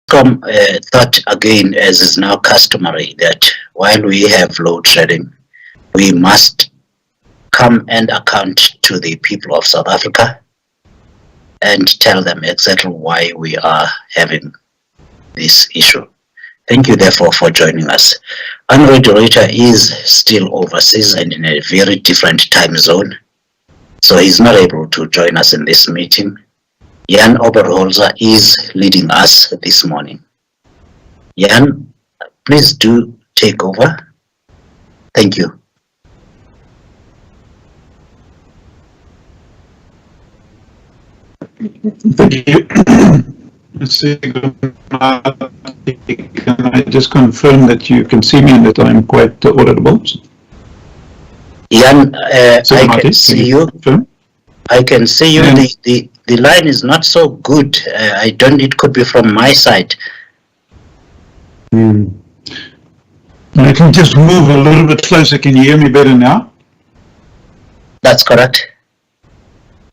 Eskom thought again, as is now customary, that while we have load shedding, we must come and account to the people of South Africa and tell them exactly why we are having this issue. Thank you, therefore, for joining us. Our moderator is still overseas and in a very different time zone, so he's not able to join us in this meeting. Jan Oberholzer is leading us this morning. Jan, please do take over. Thank you. Thank you. Can I just confirm that you can see me and that I'm quite audible? Jan, I can see you. I can see you. The line is not so good. I don't. It could be from my side. I can just move a little bit closer. Can you hear me better now? That's correct.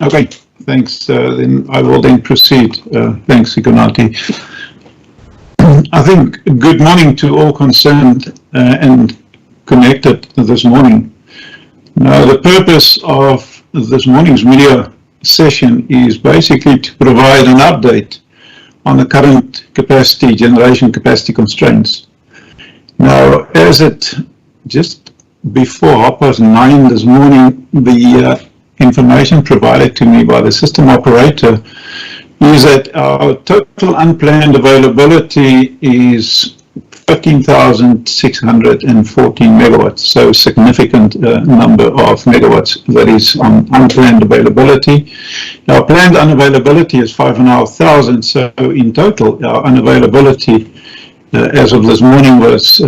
Okay. Thanks. Then I will then proceed. Thanks, Ikonati. I think good morning to all concerned and connected this morning. Now, the purpose of this morning's media session is basically to provide an update on the current generation capacity constraints. Now, as it just before 9:30 this morning, the information provided to me by the system operator is that our total unplanned availability is 15,614 megawatts, so a significant number of megawatts that is on unplanned availability. Our planned unavailability is 5,500, so in total our unavailability as of this morning was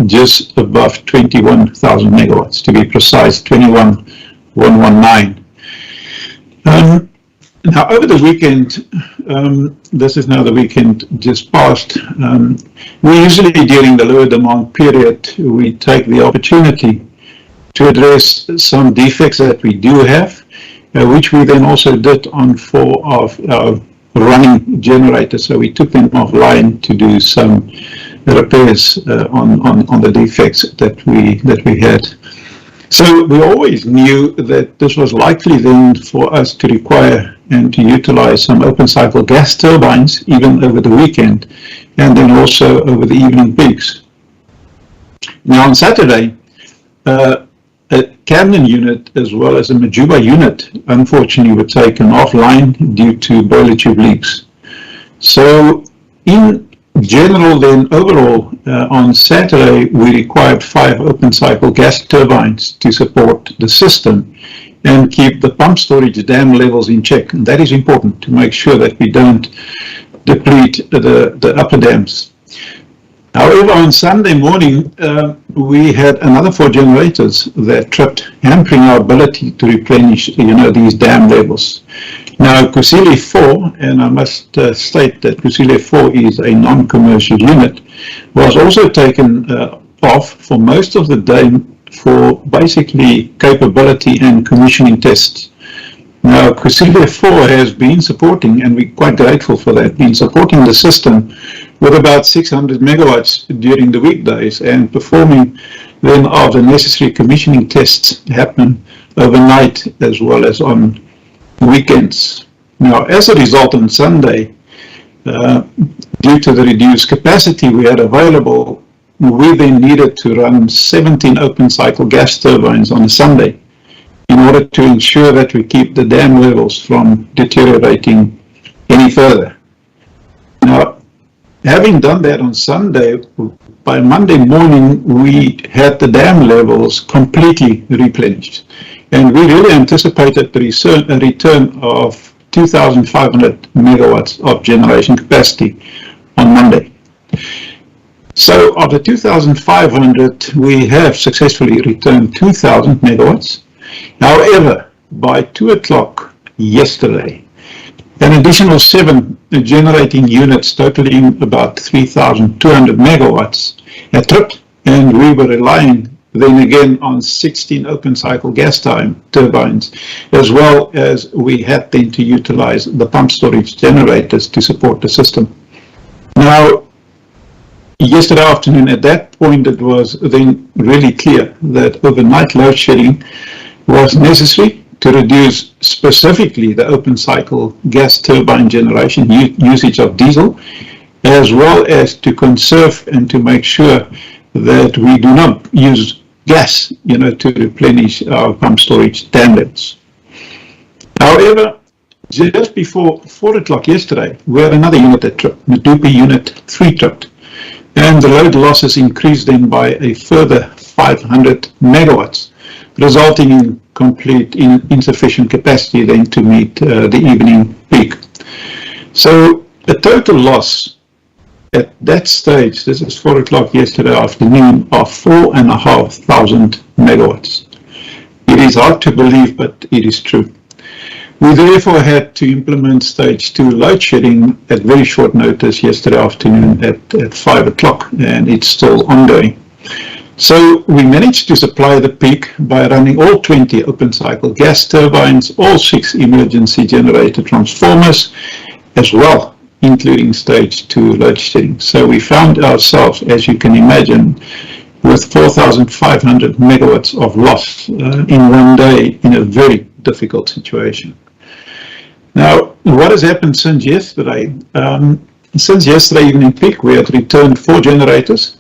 just above 21,000 megawatts, to be precise, 21,119. Now, over the weekend, this is now the weekend just passed, we usually during the lower demand period, we take the opportunity to address some defects that we do have, which we then also did on 4 of our running generators. So we took them offline to do some repairs on the defects that we had. So we always knew that this was likely then for us to require and to utilize some open cycle gas turbines even over the weekend and then also over the evening peaks. Now on Saturday, a Camden unit as well as a Majuba unit unfortunately were taken offline due to boiler tube leaks. So in general then overall on Saturday we required 5 open cycle gas turbines to support the system and keep the pump storage dam levels in check. And that is important to make sure that we don't deplete the upper dams. However, on Sunday morning we had another 4 generators that tripped, hampering our ability to replenish these dam levels. Now Kusile 4, and I must state that Kusile 4 is a non-commercial unit, was also taken off for most of the day for basically capability and commissioning tests. Now Kusile 4 has been supporting, and we're quite grateful for that, been supporting the system with about 600 megawatts during the weekdays and performing then of the necessary commissioning tests happen overnight as well as on weekends. Now, as a result, on Sunday, due to the reduced capacity we had available, we then needed to run 17 open cycle gas turbines on a Sunday in order to ensure that we keep the dam levels from deteriorating any further. Now, having done that on Sunday, by Monday morning, we had the dam levels completely replenished. And we really anticipated the return of 2,500 megawatts of generation capacity on Monday. So of the 2,500, we have successfully returned 2,000 megawatts. However, by 2 o'clock yesterday, an additional 7 generating units totaling about 3,200 megawatts had tripped, and we were relying then again on 16 open cycle gas turbines, as well as we had then to utilize the pump storage generators to support the system. Now, yesterday afternoon, at that point, it was then really clear that overnight load shedding was necessary to reduce specifically the open cycle gas turbine generation usage of diesel, as well as to conserve and to make sure that we do not use gas, to replenish our pump storage tablets. However, just before 4 o'clock yesterday, we had another unit that tripped, Medupi Unit 3 tripped, and the load losses increased then by a further 500 megawatts, resulting in complete insufficient capacity then to meet the evening peak. So a total loss at that stage, this is 4 o'clock yesterday afternoon, of 4,500 megawatts. It is hard to believe, but it is true. We therefore had to implement stage 2 load shedding at very short notice yesterday afternoon at 5 o'clock, and it's still ongoing. So we managed to supply the peak by running all 20 open cycle gas turbines, all 6 emergency generator transformers, as well, including stage 2 load shedding. So we found ourselves, as you can imagine, with 4,500 megawatts of loss in one day in a very difficult situation. Now, what has happened since yesterday? Since yesterday evening peak, we had returned 4 generators,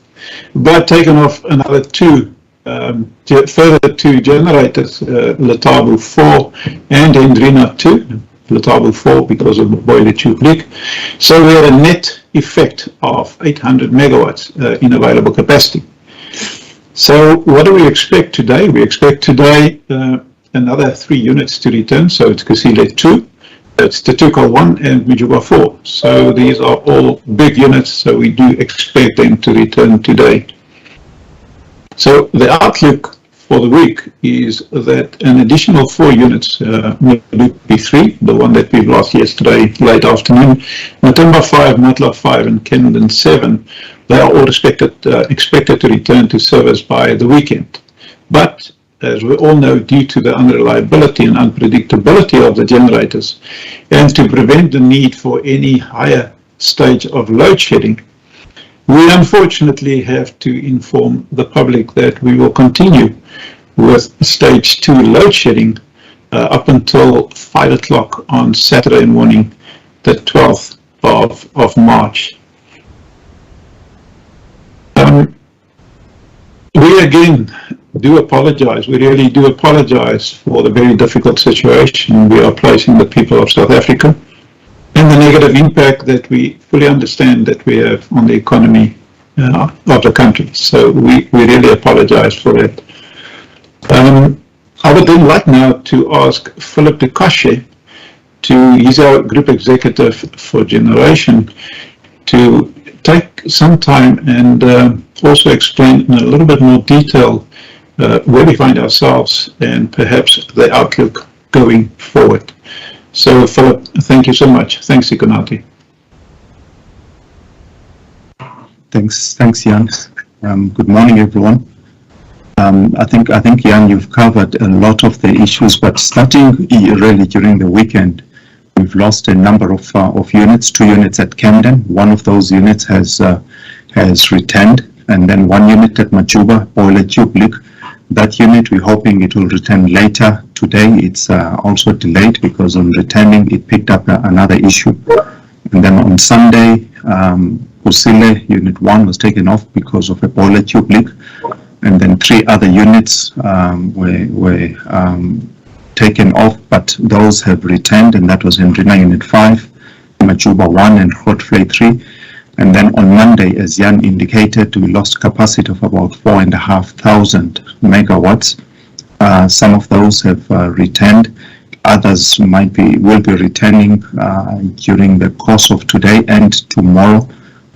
but taken off another 2, further 2 generators, Letabo 4 and Hendrina 2, Letabo 4 because of the boiler tube leak. So we had a net effect of 800 megawatts in available capacity. So what do we expect today? We expect today another 3 units to return, so it's Kusile 2, it's Tetuka 1 and Mijuba 4. So these are all big units, so we do expect them to return today. So the outlook for the week is that an additional 4 units, Medupi 3, the one that we've lost yesterday late afternoon, Matimba 5, Matla 5 and Kendon 7, they are all expected to return to service by the weekend. But as we all know, due to the unreliability and unpredictability of the generators, and to prevent the need for any higher stage of load shedding, we unfortunately have to inform the public that we will continue with stage 2 load shedding up until 5 o'clock on Saturday morning, the 12th of March. We again do apologize. We really do apologize for the very difficult situation we are placing the people of South Africa and the negative impact that we fully understand that we have on the economy of the country. So we really apologize for it. I would then like now to ask Philip de Cochet, he's our Group Executive for Generation, to take some time and also explain in a little bit more detail where we find ourselves and perhaps the outlook going forward. So Philip, thank you so much. Thanks, Ikonati. Thanks, Jan. Good morning, everyone. I think Jan, you've covered a lot of the issues, but starting really during the weekend, we've lost a number of units. 2 units at Camden. One of those units has returned, and then 1 unit at Majuba, boiler tube leak. That unit, we're hoping it will return later today. It's also delayed because on returning, it picked up another issue. And then on Sunday, Kusile Unit 1 was taken off because of a boiler tube leak. And then 3 other units were taken off, but those have returned, and that was Hendrina Unit 5, Majuba 1 and Grootvlei 3. And then on Monday, as Jan indicated, we lost capacity of about 4,500 megawatts. Some of those have returned. Others will be returning during the course of today and tomorrow.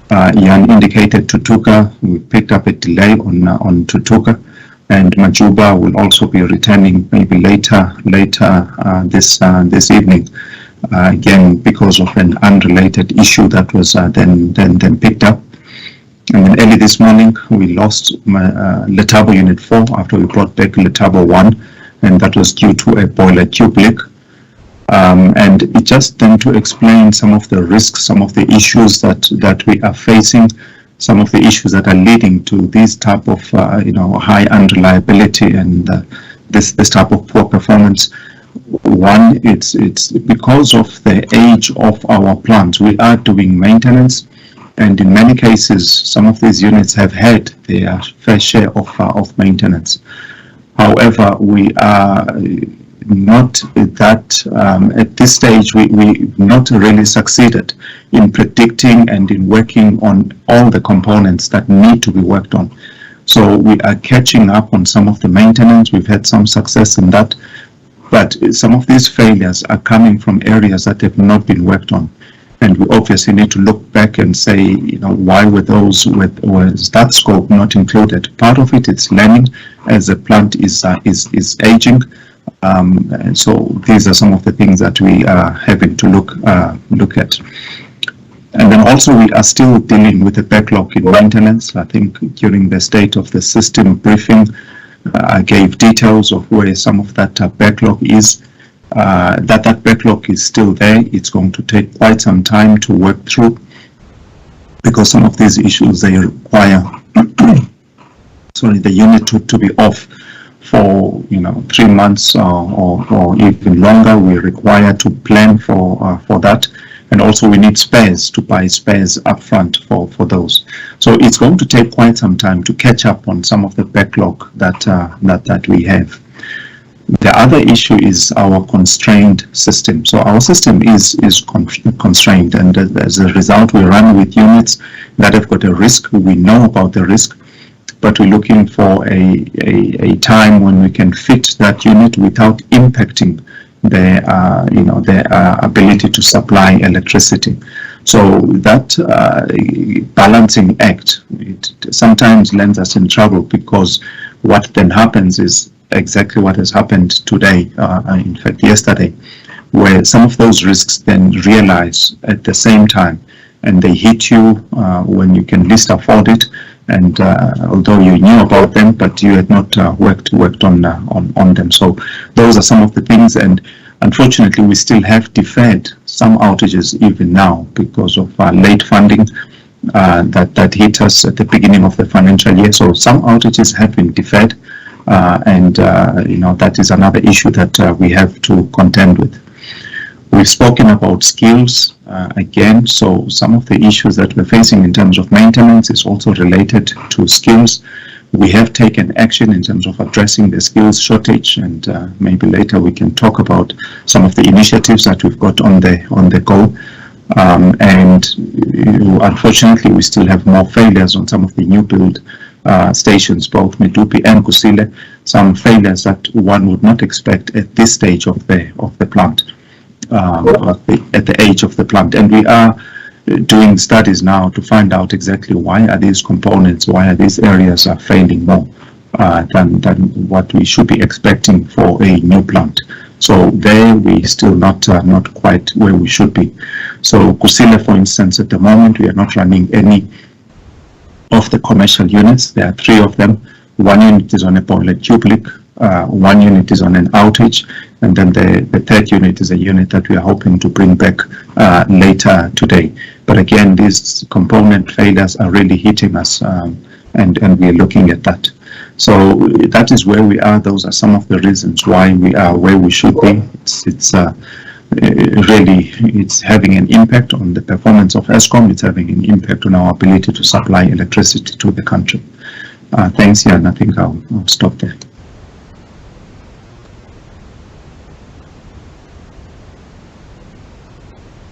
Jan indicated Tutuka. We picked up a delay on Tutuka, and Majuba will also be returning maybe later this evening. Again, because of an unrelated issue that was then picked up. And then early this morning, we lost Letabo Unit 4 after we brought back Letabo 1, and that was due to a boiler tube leak. And it just then to explain some of the risks, some of the issues that we are facing, some of the issues that are leading to these type of high unreliability and this type of poor performance. One, it's because of the age of our plants. We are doing maintenance, and in many cases, some of these units have had their fair share of maintenance. However, we are not that at this stage we've not really succeeded in predicting and in working on all the components that need to be worked on. So we are catching up on some of the maintenance. We've had some success in that, but some of these failures are coming from areas that have not been worked on. And we obviously need to look back and say, why were those, was that scope not included? Part of it is learning as the plant is aging. And so these are some of the things that we are having to look at. And then also we are still dealing with the backlog in maintenance. I think during the state of the system briefing, I gave details of where some of that backlog is. That backlog is still there. It's going to take quite some time to work through, because some of these issues, they require the unit to be off for 3 months or even longer. We require to plan for that, and also we need spares, to buy spares upfront for those. So it's going to take quite some time to catch up on some of the backlog that we have. The other issue is our constrained system. So our system is constrained, and as a result, we run with units that have got a risk. We know about the risk, but we're looking for a time when we can fit that unit without impacting their ability to supply electricity. So that balancing act, it sometimes lands us in trouble, because what then happens is exactly what has happened today, in fact yesterday, where some of those risks then realize at the same time, and they hit you when you can least afford it, and although you knew about them, but you had not worked on them. So those are some of the things, and unfortunately we still have deferred some outages even now because of late funding that hit us at the beginning of the financial year. So some outages have been deferred, and that is another issue that we have to contend with. We've spoken about skills again, so some of the issues that we're facing in terms of maintenance is also related to skills. We have taken action in terms of addressing the skills shortage, and maybe later we can talk about some of the initiatives that we've got on the go. And unfortunately, we still have more failures on some of the new build stations, both Medupi and Kusile. Some failures that one would not expect at this stage of the plant, at the age of the plant. And we are doing studies now to find out exactly why are these components, why are these areas are failing more than what we should be expecting for a new plant. So there we still not quite where we should be. So Kusile, for instance, at the moment we are not running any of the commercial units. There are 3 of them. 1 unit is on a boiler tube leak, 1 unit is on an outage, and then the 3rd unit is a unit that we are hoping to bring back later today. But again, these component failures are really hitting us, and we are looking at that. So that is where we are. Those are some of the reasons why we are where we should be. It's having an impact on the performance of Eskom. It's having an impact on our ability to supply electricity to the country. Thanks, Jan. I think I'll stop there.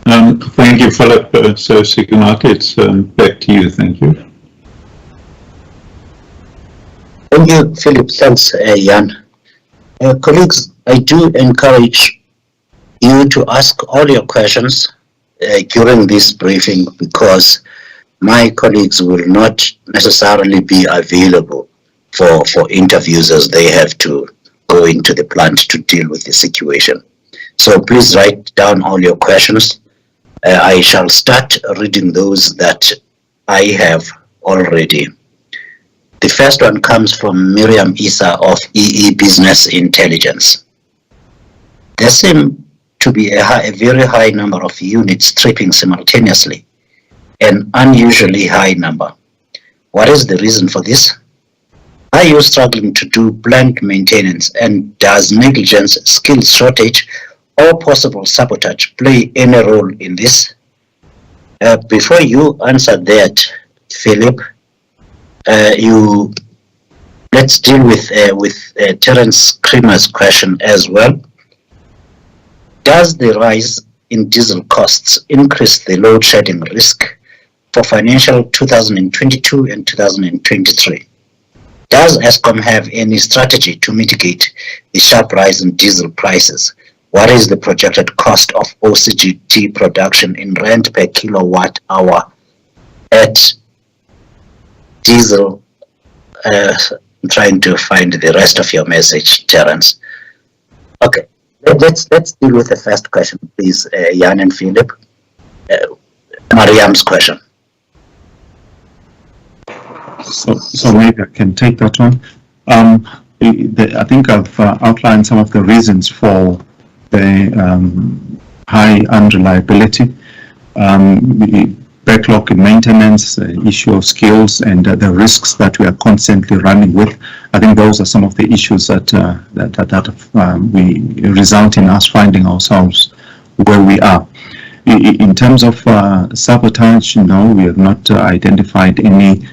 Thank you, Philip. So, Sigunati, it's back to you. Thank you. Thank you, Philip. Thanks, Jan. Colleagues, I do encourage you to ask all your questions during this briefing, because my colleagues will not necessarily be available for interviews, as they have to go into the plant to deal with the situation. So please write down all your questions. I shall start reading those that I have already. The first one comes from Miriam Issa of EE Business Intelligence. There seem to be a very high number of units tripping simultaneously, an unusually high number. What is the reason for this? Are you struggling to do plant maintenance, and does negligence, skills shortage, or possible sabotage play any role in this? Before you answer that, Philip, let's deal with Terence Creamer's question as well. Does the rise in diesel costs increase the load shedding risk for financial 2022 and 2023? Does Eskom have any strategy to mitigate the sharp rise in diesel prices? What is the projected cost of OCGT production in rand per kilowatt hour at diesel? I'm trying to find the rest of your message, Terence. Okay, let's deal with the first question, please, Jan and Philip. Mariam's question. So maybe I can take that one. I think I've outlined some of the reasons for the high unreliability, the backlog in maintenance, the issue of skills, and the risks that we are constantly running with. I think those are some of the issues that we result in us finding ourselves where we are. In terms of sabotage, no, we have not identified any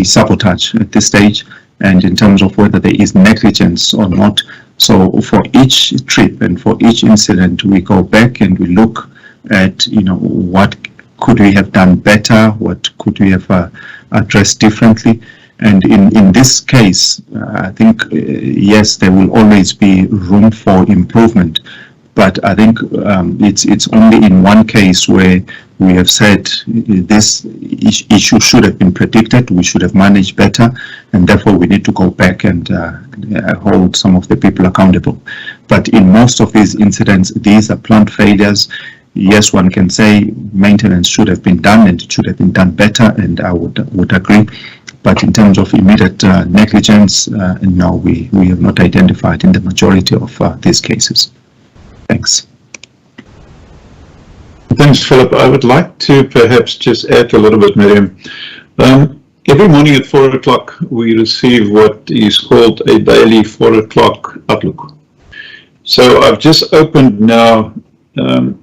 sabotage at this stage, and in terms of whether there is negligence or not. So for each trip and for each incident, we go back and we look at, what could we have done better, what could we have addressed differently. And in this case, I think, yes, there will always be room for improvement. But I think it's only in one case where we have said this issue should have been predicted, we should have managed better, and therefore we need to go back and hold some of the people accountable. But in most of these incidents, these are plant failures. Yes, one can say maintenance should have been done and it should have been done better, and I would agree. But in terms of immediate negligence, no, we have not identified in the majority of these cases. Thanks. Thanks, Philip. I would like to perhaps just add a little bit, Miriam. Every morning at 4 o'clock, we receive what is called a daily 4 o'clock outlook. So I've just opened now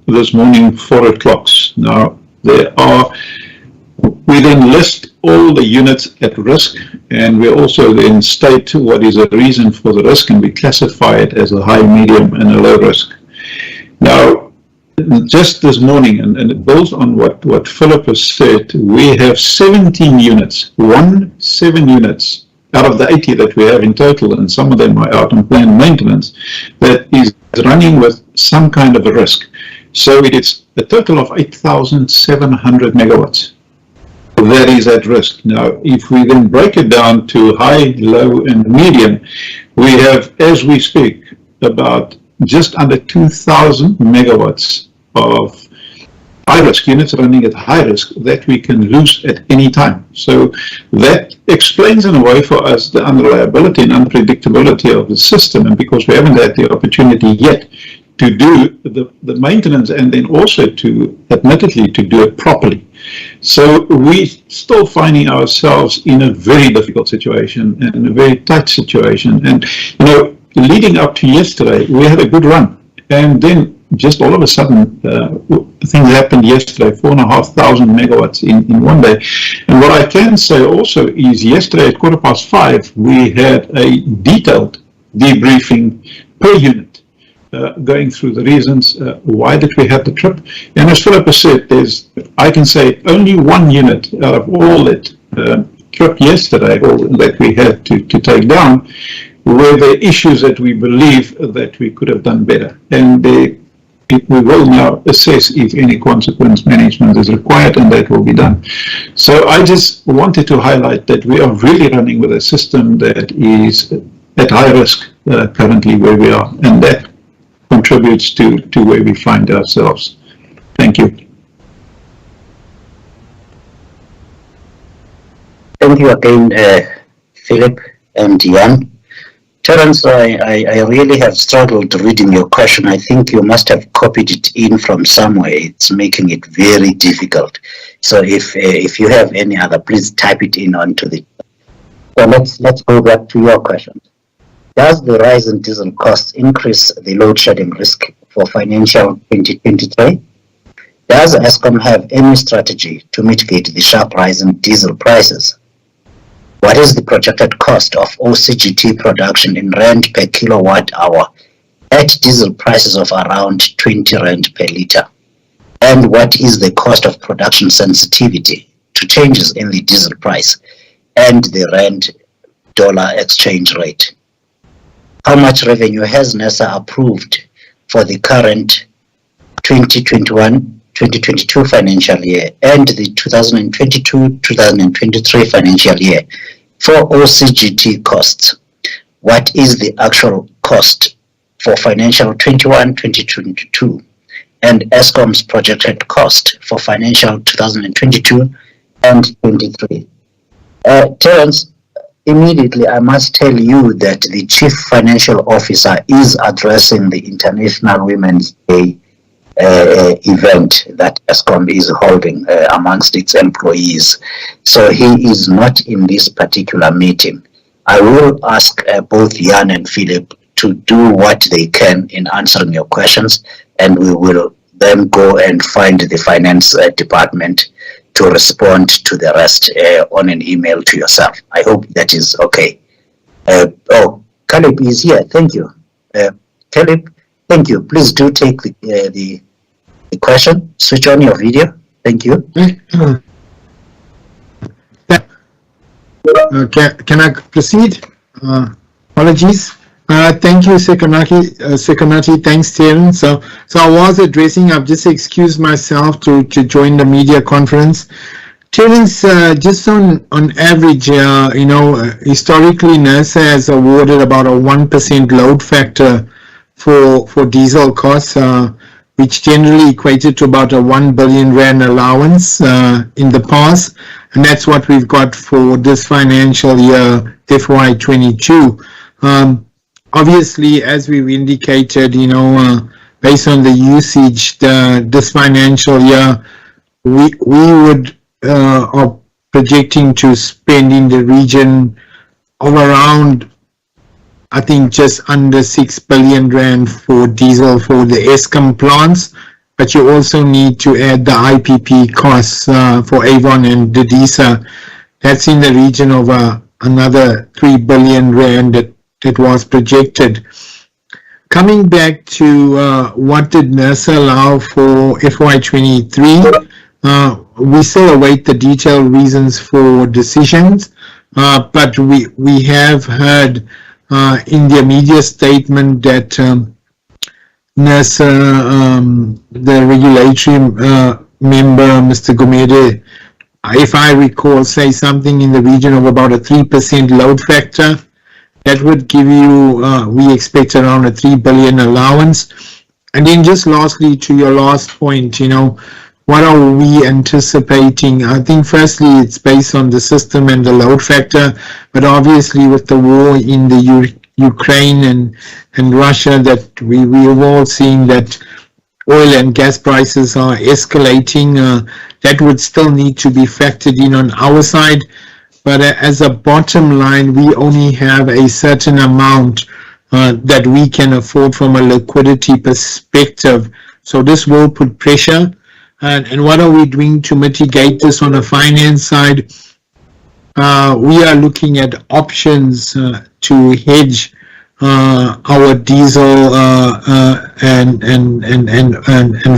this morning 4 o'clocks. Now, we then list all the units at risk, and we also then state what is a reason for the risk, and we classify it as a high, medium, and a low risk. Now, just this morning, and it builds on what Philip has said, we have 17 units, 17 units out of the 80 that we have in total, and some of them are out on planned maintenance, that is running with some kind of a risk. So it is a total of 8,700 megawatts that is at risk. Now, if we then break it down to high, low, and medium, we have, as we speak, about just under 2,000 megawatts of high-risk units running at high risk that we can lose at any time. So that explains in a way for us the unreliability and unpredictability of the system, and because we haven't had the opportunity yet to do the maintenance and then also to, admittedly, to do it properly. So we're still finding ourselves in a very difficult situation and a very tight situation. And, leading up to yesterday, we had a good run. And then just all of a sudden, things happened yesterday, 4,500 megawatts in one day. And what I can say also is yesterday at 5:15, we had a detailed debriefing per unit, going through the reasons why did we have the trip. And as Philip has said, I can say only one unit out of all that trip yesterday, or that we had to take down, were the issues that we believe that we could have done better. And we will now assess if any consequence management is required, and that will be done. So I just wanted to highlight that we are really running with a system that is at high risk currently where we are, and that contributes to where we find ourselves. Thank you. Thank you again, Philip and Jan. Terence, I really have struggled reading your question. I think you must have copied it in from somewhere. It's making it very difficult. So if you have any other, please type it in onto the. So let's go back to your question. Does the rise in diesel costs increase the load shedding risk for financial 2023? Does Eskom have any strategy to mitigate the sharp rise in diesel prices? What is the projected cost of OCGT production in rand per kilowatt hour at diesel prices of around 20 rand per litre? And what is the cost of production sensitivity to changes in the diesel price and the rand-dollar exchange rate? How much revenue has NERSA approved for the current 2021-2022 financial year and the 2022-2023 financial year for OCGT costs? What is the actual cost for financial 21-2022 and Eskom's projected cost for financial 2022 and 23? Terence, immediately I must tell you that the Chief Financial Officer is addressing the International Women's Day event that Eskom is holding amongst its employees. So he is not in this particular meeting. I will ask both Jan and Philip to do what they can in answering your questions, and we will then go and find the finance department to respond to the rest on an email to yourself. I hope that is okay. Oh, Caleb is here. Thank you. Caleb, thank you. Please do take the question. Switch on your video. Thank you. Can I proceed? Apologies. Thank you, Sekonati. Thanks, Terence. So I was addressing, I've just excused myself to join the media conference. Terence, just on average, historically, NERSA has awarded about a 1% load factor for diesel costs, which generally equated to about a 1 billion rand allowance in the past. And that's what we've got for this financial year, FY22. Obviously, as we've indicated, based on the usage this financial year, we would are projecting to spend in the region of around, I think, just under 6 billion rand for diesel for the Eskom plants. But you also need to add the IPP costs for Avon and Dedisa. That's in the region of another 3 billion rand that was projected. Coming back to what did NERSA allow for FY23, we still await the detailed reasons for decisions, but we have heard in the media statement that NERSA, the regulatory member, Mr. Gumede, if I recall, say something in the region of about a 3% load factor. That would give you, we expect around a 3 billion allowance. And then just lastly, to your last point, what are we anticipating? I think firstly, it's based on the system and the load factor, but obviously with the war in the Ukraine and Russia, that we've all seen that oil and gas prices are escalating. That would still need to be factored in on our side. But as a bottom line, we only have a certain amount that we can afford from a liquidity perspective. So this will put pressure. And what are we doing to mitigate this on the finance side? We are looking at options to hedge our diesel and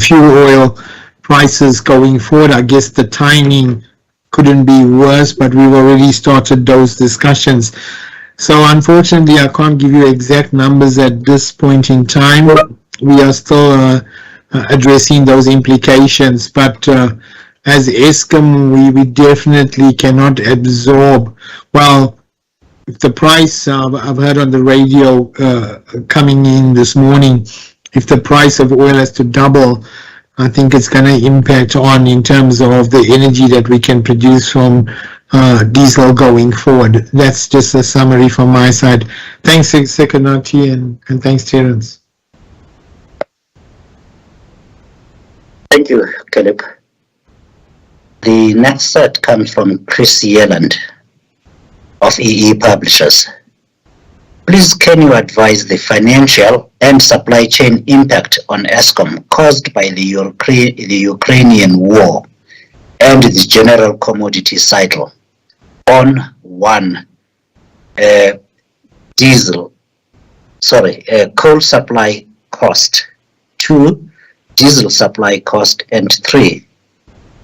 fuel oil prices going forward. I guess the timing couldn't be worse, but we've already started those discussions. So unfortunately, I can't give you exact numbers at this point in time. We are still addressing those implications, but as Eskom, we definitely cannot absorb. Well, if the price, I've heard on the radio coming in this morning, if the price of oil has to double, I think it's going to impact on in terms of the energy that we can produce from diesel going forward. That's just a summary from my side. Thanks, Sekonati, and thanks, Terence. Thank you, Caleb. The next set comes from Chris Yelland of EE Publishers. Please, can you advise the financial and supply chain impact on Eskom caused by the Ukrainian war and the general commodity cycle on coal supply cost, 2, diesel supply cost, and 3,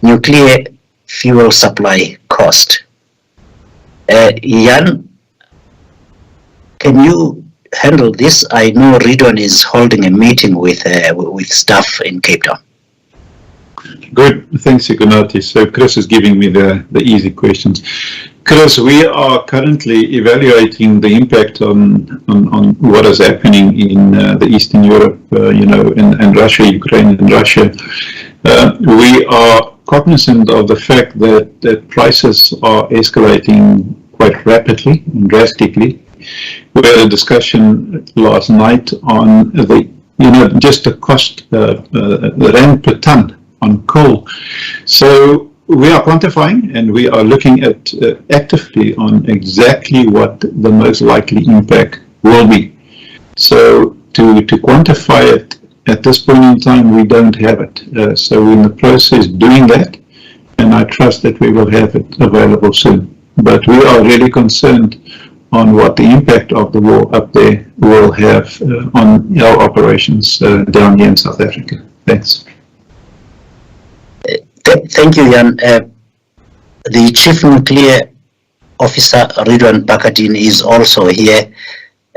nuclear fuel supply cost. Jan, can you handle this? I know Ridwan is holding a meeting with staff in Cape Town. Good, thanks, Sekonati. So Chris is giving me the easy questions. Chris, we are currently evaluating the impact on what is happening in the Eastern Europe, and Russia, Ukraine, and Russia. We are cognizant of the fact that prices are escalating quite rapidly and drastically. We had a discussion last night on just the cost, the rand per ton on coal. So we are quantifying and we are looking at actively on exactly what the most likely impact will be. So to quantify it at this point in time, we don't have it. So we're in the process doing that, and I trust that we will have it available soon. But we are really concerned on what the impact of the war up there will have on our operations down here in South Africa. Thanks. Thank you, Jan. The Chief Nuclear Officer, Ridwan Bakadin, is also here.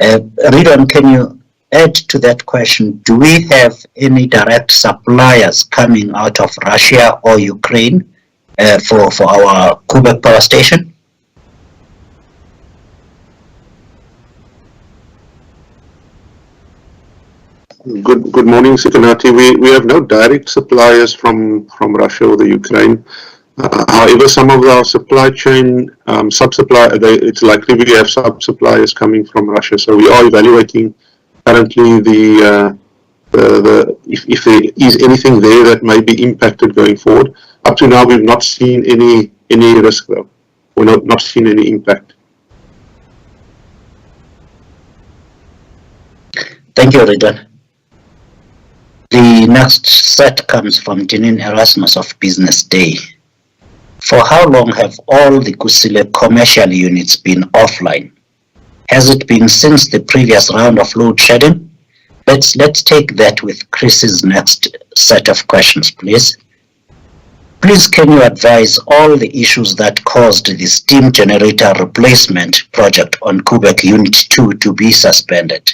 Ridwan, can you add to that question? Do we have any direct suppliers coming out of Russia or Ukraine for our Koeberg power station? Good morning, Sekonati. We have no direct suppliers from Russia or the Ukraine. However, some of our supply chain it's likely we have sub-suppliers coming from Russia. So we are evaluating currently if there is anything there that may be impacted going forward. Up to now, we've not seen any risk though. We're not seen any impact. Thank you, Ridwan. The next set comes from Janine Erasmus of Business Day. For how long have all the Kusile commercial units been offline? Has it been since the previous round of load shedding? Let's take that with Chris's next set of questions, please. Please, can you advise all the issues that caused the steam generator replacement project on Koeberg Unit 2 to be suspended?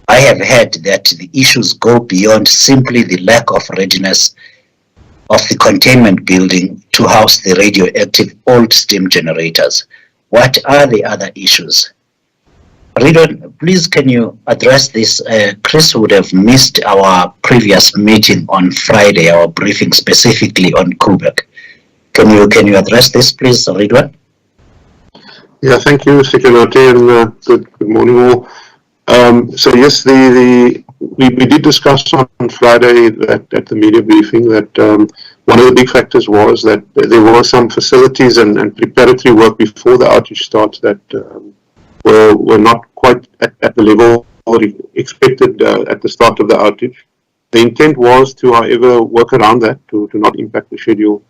I have heard that the issues go beyond simply the lack of readiness of the containment building to house the radioactive old steam generators. What are the other issues? Ridwan, please can you address this? Chris would have missed our previous meeting on Friday, our briefing specifically on Koeberg. Can you address this, please, Ridwan? Yeah, thank you, Sekonati, and good morning all. So yes, we did discuss on Friday that at the media briefing that one of the big factors was that there were some facilities and preparatory work before the outage starts that were not quite at the level expected at the start of the outage. The intent was to, however, work around that to not impact the schedule.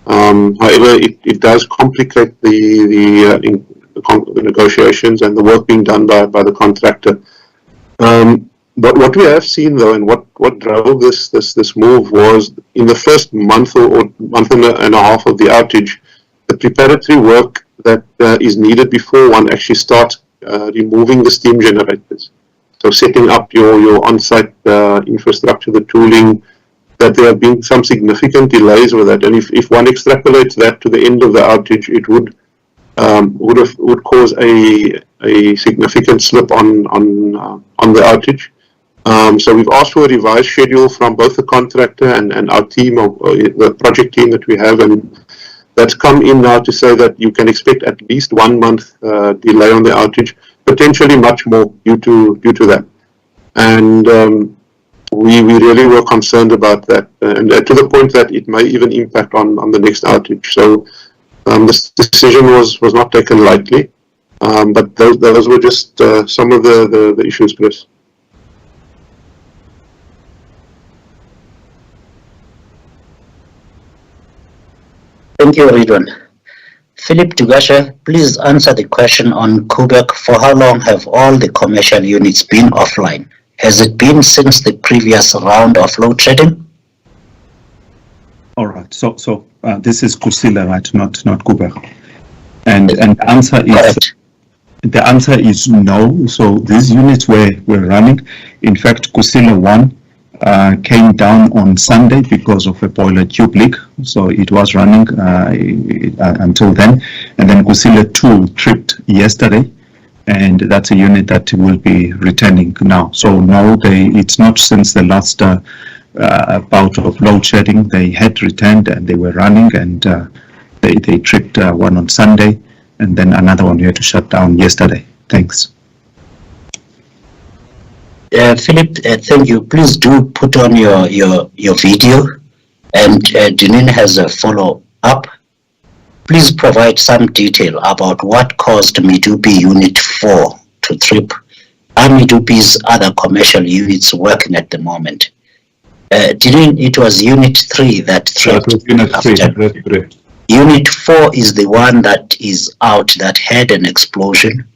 However, it does complicate the negotiations and the work being done by the contractor. But what we have seen though, and what drove this move was in the first month or month and a half of the outage, the preparatory work that is needed before one actually starts removing the steam generators. So setting up your on-site infrastructure, the tooling, that there have been some significant delays with that. And if one extrapolates that to the end of the outage, it would cause a significant slip on the outage. So we've asked for a revised schedule from both the contractor and our team, or the project team that we have, and that's come in now to say that you can expect at least 1 month delay on the outage, potentially much more due to that. And we really were concerned about that, and to the point that it may even impact on the next outage. So this decision was not taken lightly, but those were just some of the issues, Chris. Thank you, Ridwan. Philip Dugashe, please answer the question on Koeberg. For how long have all the commercial units been offline? Has it been since the previous round of load shedding? All right. So this is Kusile, right? Not Koeberg. And the answer is Correct. The answer is no. So these units were running. In fact, Kusile 1 came down on Sunday because of a boiler tube leak. So it was running until then. And then Kusile 2 tripped yesterday. And that's a unit that will be returning now. So no, it's not since the last bout of load shedding. They had returned and they were running, and they tripped one on Sunday, and then another one we had to shut down yesterday. Thanks. Philip, thank you. Please do put on your video, and Janine has a follow-up. Please provide some detail about what caused Medupi Unit 4 to trip. Are Medupi's other commercial units working at the moment? Janine, it was Unit 3 that tripped. Unit 3, that's correct. Unit 4 is the one that is out, that had an explosion.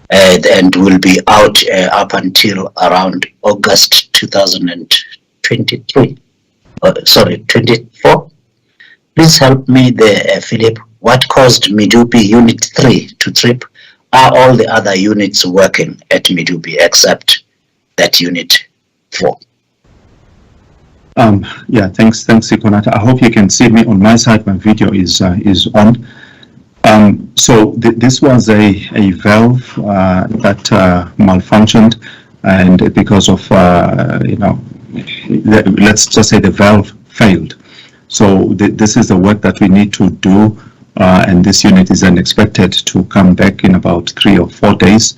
And will be out up until around August 2023. 24. Please help me there, Philip. What caused Medupi Unit 3 to trip? Are all the other units working at Medupi except that Unit 4? Yeah, thanks, Ikonata. I hope you can see me on my side. My video is on. So this was a valve that malfunctioned, and because of let's just say the valve failed. So this is the work that we need to do, and this unit is then expected to come back in about 3 or 4 days.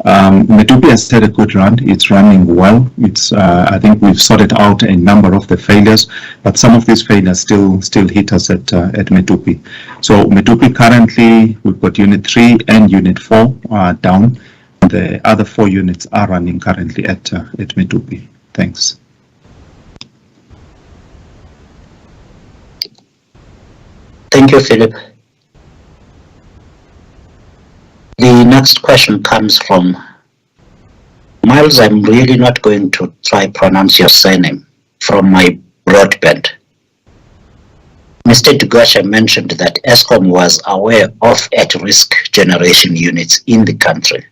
Medupi has had a good run. It's running well. It's I think we've sorted out a number of the failures, but some of these failures still hit us at Medupi. So Medupi currently, we've got Unit 3 and Unit 4 down. The other 4 units are running currently at Medupi. Thanks. Thank you, Philip. The next question comes from Miles. I'm really not going to try pronounce your surname, from my broadband. Mr. Dugashe mentioned that Eskom was aware of at-risk generation units in the country.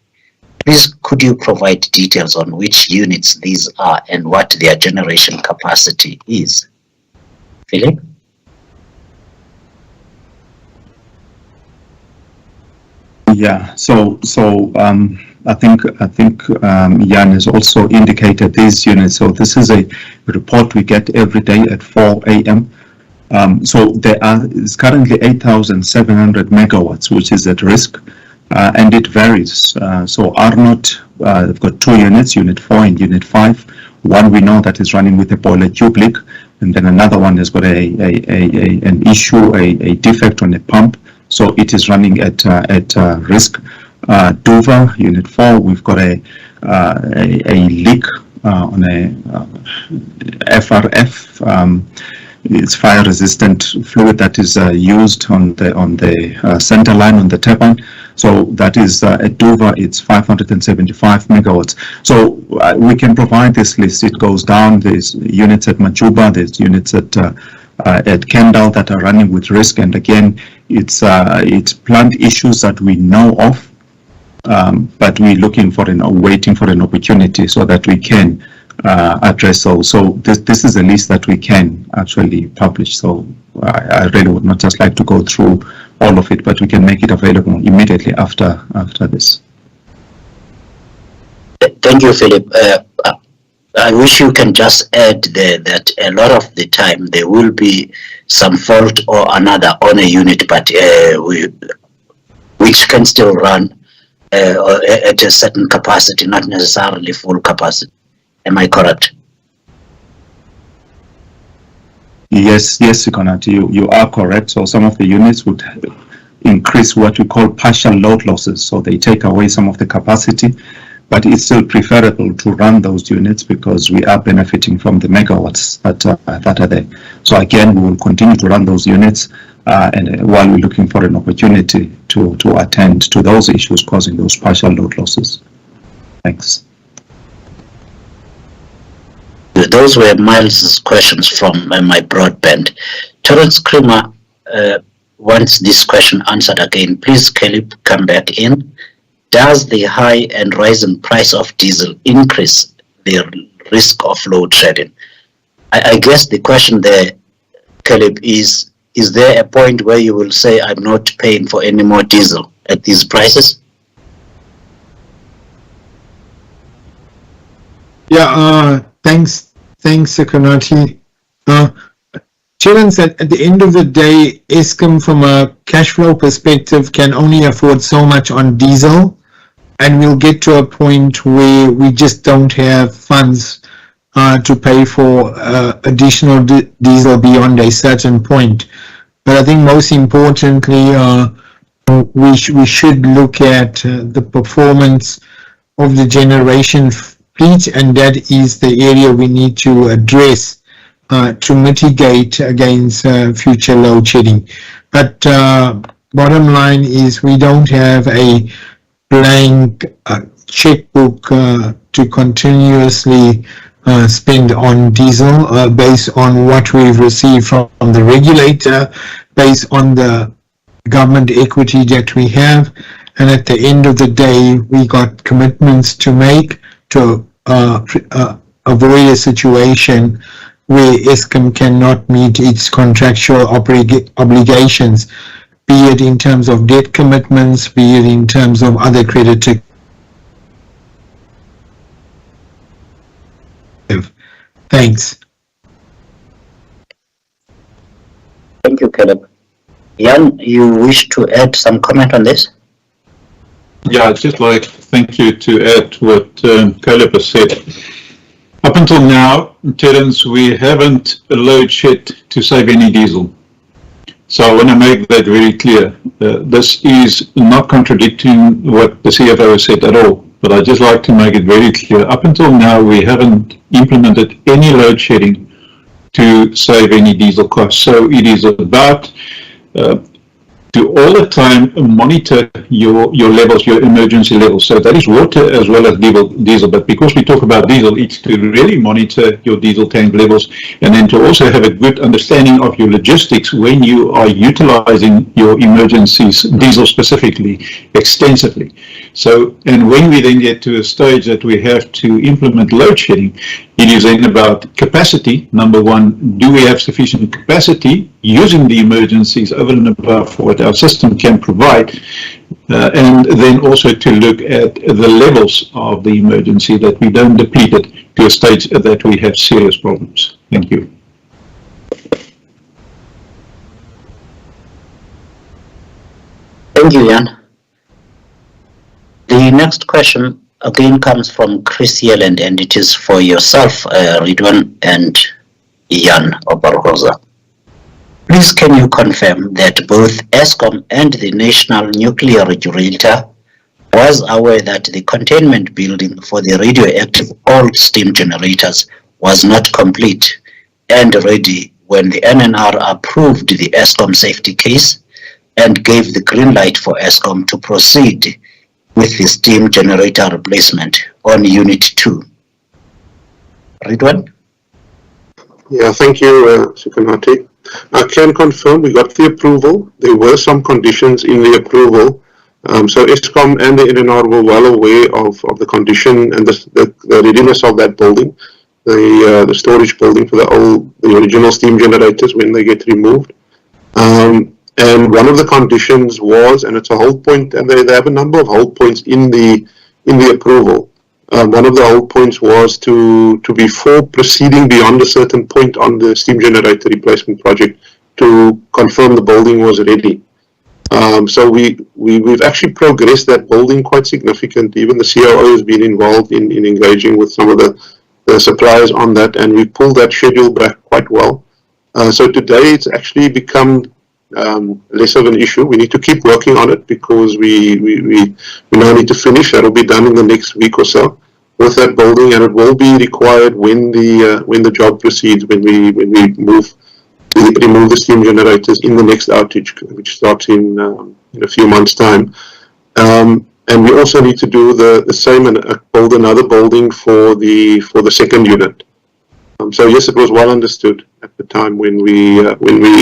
Please, could you provide details on which units these are and what their generation capacity is? Philip? Yeah, so I think Jan has also indicated these units. So this is a report we get every day at 4 a.m. So there is currently 8,700 megawatts, which is at risk, and it varies. So Arnott, they've got 2 units, Unit 4 and Unit 5. One we know that is running with a boiler tube leak, and then another one has got an issue, a defect on a pump. So it is running at risk. Dover, Unit 4, we've got a leak on a FRF. It's fire-resistant fluid that is used on the center line on the turbine. So that is at Dover, it's 575 megawatts. So we can provide this list. It goes down. There's units at Majuba. There's units at Kendall that are running with risk, and again, it's plant issues that we know of, but we're looking for waiting for an opportunity so that we can address those. So this is a list that we can actually publish. So I really would not just like to go through all of it, but we can make it available immediately after this. Thank you, Philip. I wish you can just add there that a lot of the time there will be some fault or another on a unit, but which can still run at a certain capacity, not necessarily full capacity. Am I correct? Yes, Sekonati, you are correct. So some of the units would increase what we call partial load losses. So they take away some of the capacity, but it's still preferable to run those units because we are benefiting from the megawatts that are there. So again, we will continue to run those units and while we're looking for an opportunity to attend to those issues causing those partial load losses. Thanks. Those were Miles' questions from my broadband. Terence Creamer wants this question answered again. Please, Caleb, come back in. Does the high and rising price of diesel increase the risk of load shedding? I guess the question there, Caleb, is there a point where you will say, I'm not paying for any more diesel at these prices? Yeah, thanks, Sekonati. Terence, at the end of the day, Eskom, from a cash flow perspective, can only afford so much on diesel, and we'll get to a point where we just don't have funds to pay for additional diesel beyond a certain point. But I think most importantly, we should look at the performance of the generation fleet, and that is the area we need to address to mitigate against future load shedding. But bottom line is we don't have a blank checkbook to continuously spend on diesel based on what we've received from the regulator, based on the government equity that we have. And at the end of the day, we got commitments to make to avoid a situation where Eskom cannot meet its contractual obligations, be it in terms of debt commitments, be it in terms of other creditor. Thanks. Thank you, Caleb. Jan, you wish to add some comment on this? Yeah, I'd just like, thank you, to add what Caleb has said. Up until now, Terence, we haven't load shed to save any diesel. So I want to make that very clear. This is not contradicting what the CFO said at all, but I'd just like to make it very clear. Up until now, we haven't implemented any load shedding to save any diesel costs. So it is about to all the time monitor your levels, your emergency levels. So that is water as well as diesel. But because we talk about diesel, it's to really monitor your diesel tank levels, and then to also have a good understanding of your logistics when you are utilizing your emergencies, diesel specifically, extensively. So, and when we then get to a stage that we have to implement load shedding, it is then about capacity. Number one, do we have sufficient capacity using the emergencies over and above what our system can provide? And then also to look at the levels of the emergency, that we don't deplete it to a stage that we have serious problems. Thank you. Thank you, Jan. The next question again comes from Chris Yelland, and it is for yourself, Ridwan and Jan Oberhoza. Please, can you confirm that both Eskom and the National Nuclear Regulator was aware that the containment building for the radioactive old steam generators was not complete and ready when the NNR approved the Eskom safety case and gave the green light for Eskom to proceed with the steam generator replacement on Unit 2? Ridwan? Yeah, thank you, Sekonati. I can confirm we got the approval. There were some conditions in the approval. So Eskom and the NNR were well aware of the condition and the readiness of that building, the storage building for the original steam generators when they get removed. And one of the conditions was, and it's a hold point, and they have a number of hold points in the approval, one of the whole points was to before proceeding beyond a certain point on the steam generator replacement project, to confirm the building was ready. So we've actually progressed that building quite significantly. Even the COO has been involved in engaging with some of the suppliers on that, and we pulled that schedule back quite well. So today it's actually become less of an issue. We need to keep working on it because we now need to finish. That will be done in the next week or so with that building, and it will be required when the job proceeds, when we remove the steam generators in the next outage, which starts in a few months' time. And we also need to do the same and build another building for the second unit. So yes, it was well understood at the time when we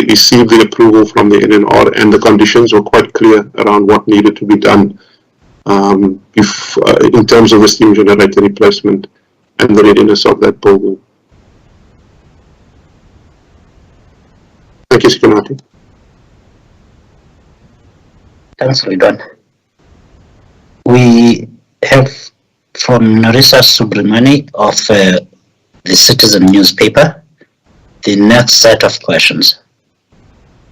received the approval from the NNR, and the conditions were quite clear around what needed to be done in terms of the steam generator replacement and the readiness of that building. Thank you, Sikanati. Thanks, Ridwan. We have from Narisa Subramani of the Citizen newspaper the next set of questions.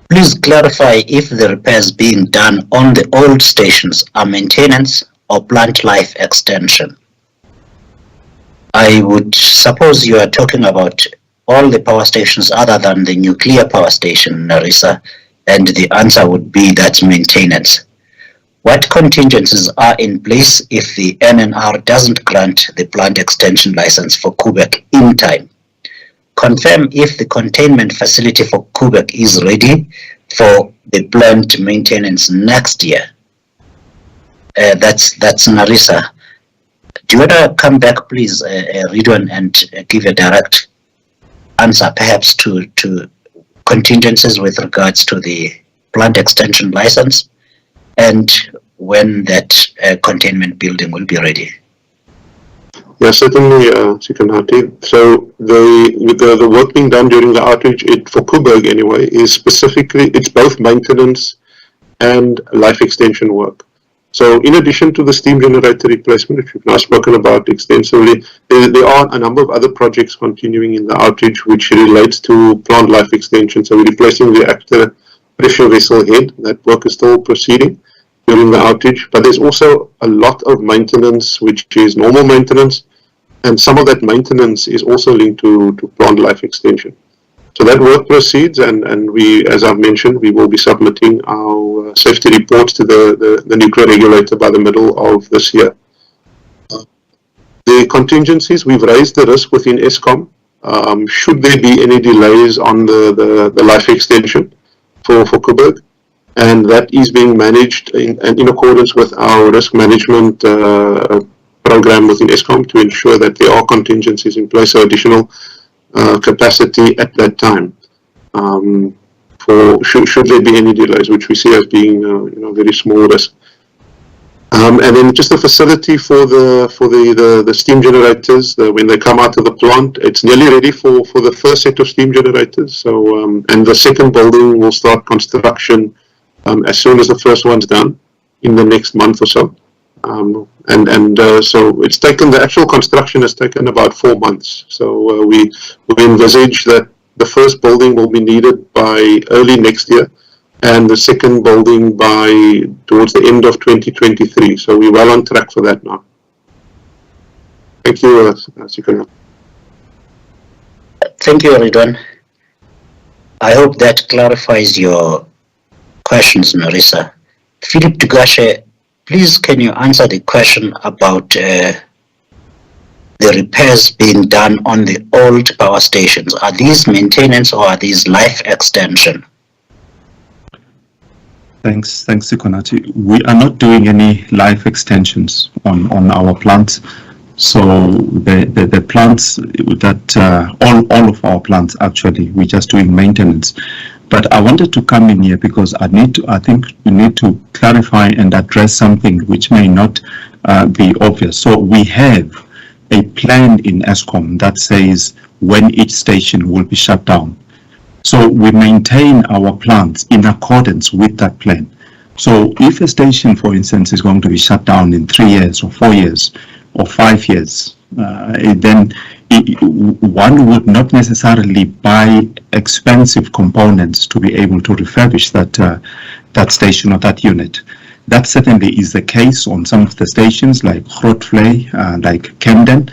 Please clarify if the repairs being done on the old stations are maintenance or plant life extension. I would suppose you are talking about all the power stations other than the nuclear power station, Narisa, and the answer would be that's maintenance. What contingencies are in place if the NNR doesn't grant the plant extension license for Koeberg in time? Confirm if the containment facility for Koeberg is ready for the plant maintenance next year. That's Narisa. Do you want to come back, please, Ridwan, and give a direct answer, perhaps to contingencies with regards to the plant extension license and when that containment building will be ready? Yeah, certainly, Sikanati. So the work being done during the outage for Koeberg anyway is specifically, it's both maintenance and life extension work. So in addition to the steam generator replacement, which we've now spoken about extensively, there are a number of other projects continuing in the outage which relates to plant life extension. So we're replacing the actor pressure vessel head. That work is still proceeding during the outage. But there's also a lot of maintenance, which is normal maintenance, and some of that maintenance is also linked to plant life extension. So that work proceeds, and we, as I've mentioned, we will be submitting our safety reports to the nuclear regulator by the middle of this year. The contingencies, we've raised the risk within Eskom. Should there be any delays on the life extension for Koeberg, and that is being managed in accordance with our risk management program within Eskom to ensure that there are contingencies in place, so additional capacity at that time should there be any delays, which we see as being very small risk. And then just the facility for the steam generators, when they come out of the plant, it's nearly ready for the first set of steam generators. So and the second building will start construction as soon as the first one's done in the next month or so. So it's taken, the actual construction has taken about 4 months. So we envisage that the first building will be needed by early next year, and the second building by towards the end of 2023. So we're well on track for that now. Thank you, Sikana. Thank you, Ridwan. I hope that clarifies your questions, Narisa. Philip Tugashe, please can you answer the question about the repairs being done on the old power stations? Are these maintenance or are these life extension? Thanks, Sikonati. We are not doing any life extensions on our plants. So the plants that all of our plants actually, we're just doing maintenance. But I wanted to come in here because I think we need to clarify and address something which may not be obvious. So we have a plan in Eskom that says when each station will be shut down. So we maintain our plants in accordance with that plan. So if a station, for instance, is going to be shut down in 3 years or 4 years, or 5 years, then one would not necessarily buy expensive components to be able to refurbish that station or that unit. That certainly is the case on some of the stations like Grotvlei, like Camden,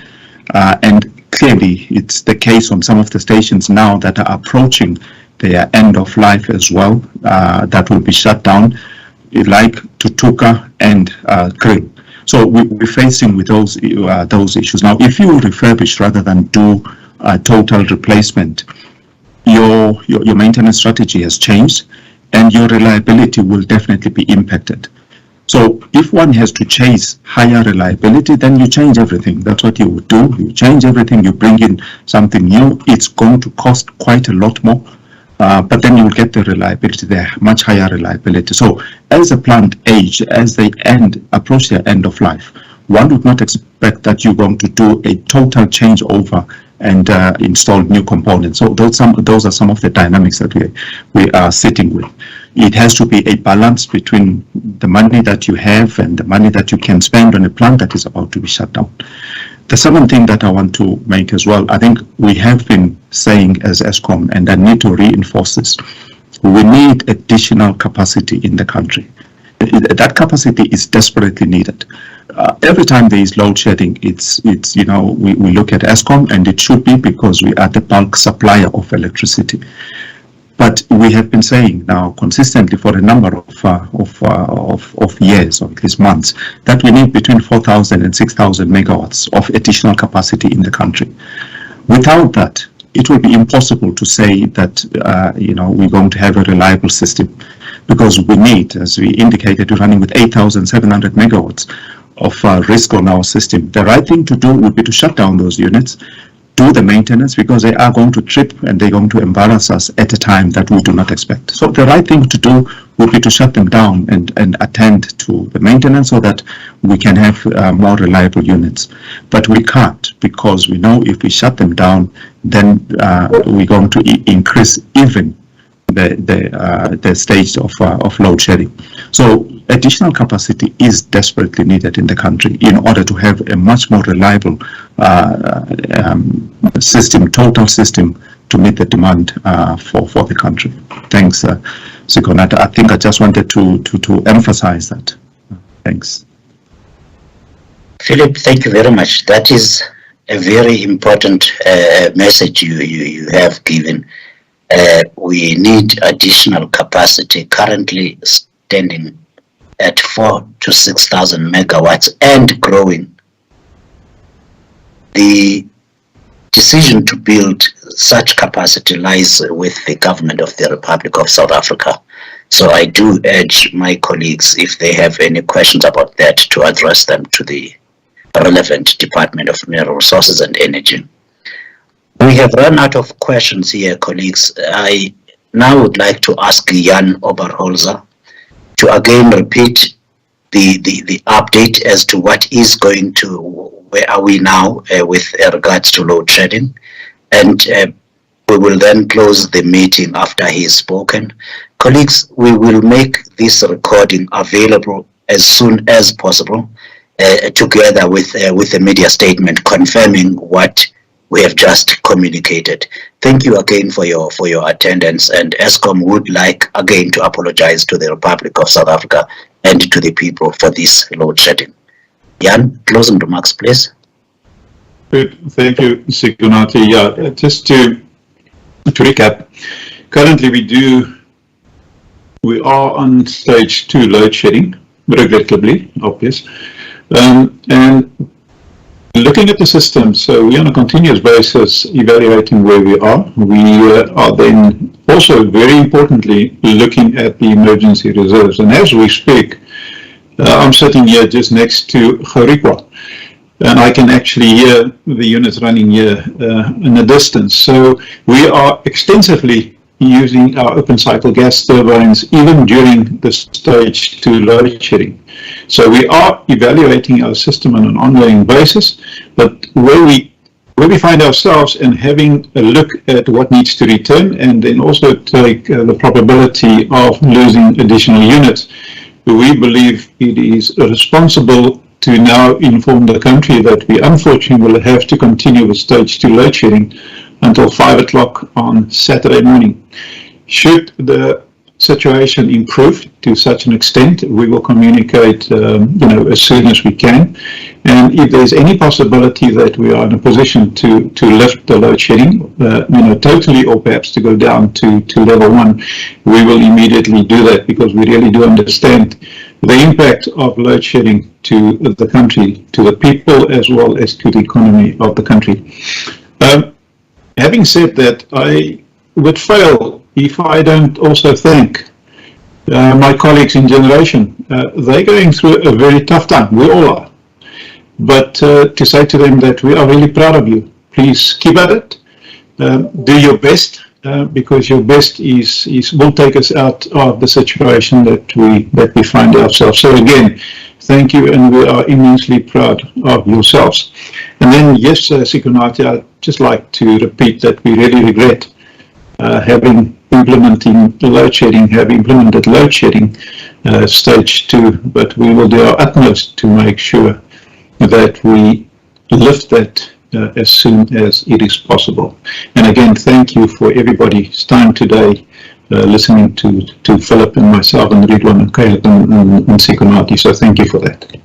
and clearly it's the case on some of the stations now that are approaching their end of life as well, that will be shut down, like Tutuka and Krill. So we're facing with those issues. Now, if you refurbish rather than do a total replacement, your maintenance strategy has changed and your reliability will definitely be impacted. So if one has to chase higher reliability, then you change everything. That's what you would do. You change everything, you bring in something new. It's going to cost quite a lot more, but then you will get the reliability there, much higher reliability. So as the plant age, as they approach their end of life, one would not expect that you're going to do a total changeover and install new components. So those are some of the dynamics that we are sitting with. It has to be a balance between the money that you have and the money that you can spend on a plant that is about to be shut down. The second thing that I want to make as well, I think we have been saying as Eskom, and I need to reinforce this, we need additional capacity in the country. That capacity is desperately needed. Every time there is load shedding, it's we look at Eskom, and it should be because we are the bulk supplier of electricity. But we have been saying now consistently for a number of years, or at least months, that we need between 4,000 and 6,000 megawatts of additional capacity in the country. Without that, it will be impossible to say that we're going to have a reliable system, because we need, as we indicated, we're running with 8,700 megawatts of risk on our system. The right thing to do would be to shut down those units, do the maintenance, because they are going to trip and they're going to embarrass us at a time that we do not expect. So the right thing to do would be to shut them down and attend to the maintenance so that we can have more reliable units. But we can't, because we know if we shut them down, then we're going to increase even the stage of load shedding. So additional capacity is desperately needed in the country in order to have a much more reliable total system to meet the demand for the country. Thanks, Sikonata. I think I just wanted to emphasize that. Thanks. Philip, thank you very much. That is a very important message you have given. We need additional capacity, currently standing at 4,000 to 6,000 megawatts and growing. The decision to build such capacity lies with the government of the Republic of South Africa. So I do urge my colleagues, if they have any questions about that, to address them to the relevant Department of Mineral Resources and Energy. We have run out of questions here, colleagues. I now would like to ask Jan Oberholzer to again repeat the update as to what is going to, where are we now with regards to load shedding, and we will then close the meeting after he has spoken. Colleagues, we will make this recording available as soon as possible, together with a media statement confirming what we have just communicated. Thank you again for your attendance, and Eskom would like again to apologize to the Republic of South Africa and to the people for this load shedding. Jan, closing remarks, please. Good. Thank you, Sikonati. Yeah, just to recap, currently we are on stage 2 load shedding, regrettably, obvious, and looking at the system. So we're on a continuous basis evaluating where we are. We are then also very importantly looking at the emergency reserves. And as we speak, I'm sitting here just next to Gerikwa, and I can actually hear the units running here in the distance. So we are extensively using our open cycle gas turbines even during the stage 2 load shedding. So we are evaluating our system on an ongoing basis, but where we find ourselves and having a look at what needs to return, and then also take the probability of losing additional units, we believe it is responsible to now inform the country that we unfortunately will have to continue with stage 2 load shedding until 5 o'clock on Saturday morning. Should the situation improve to such an extent, we will communicate as soon as we can. And if there's any possibility that we are in a position to lift the load shedding, totally, or perhaps to go down to level 1, we will immediately do that, because we really do understand the impact of load shedding to the country, to the people, as well as to the economy of the country. Having said that, I would fail if I don't also thank my colleagues in generation. They're going through a very tough time. We all are. But to say to them that we are really proud of you. Please keep at it. Do your best, because your best will take us out of the situation that we find ourselves. So again, thank you, and we are immensely proud of yourselves. And then, yes, Sikonati, I'd just like to repeat that we really regret having implemented load shedding stage 2, but we will do our utmost to make sure that we lift that as soon as it is possible. And again, thank you for everybody's time today, listening to Philip and myself and Ridwan and Caleb and Sikonati. So thank you for that.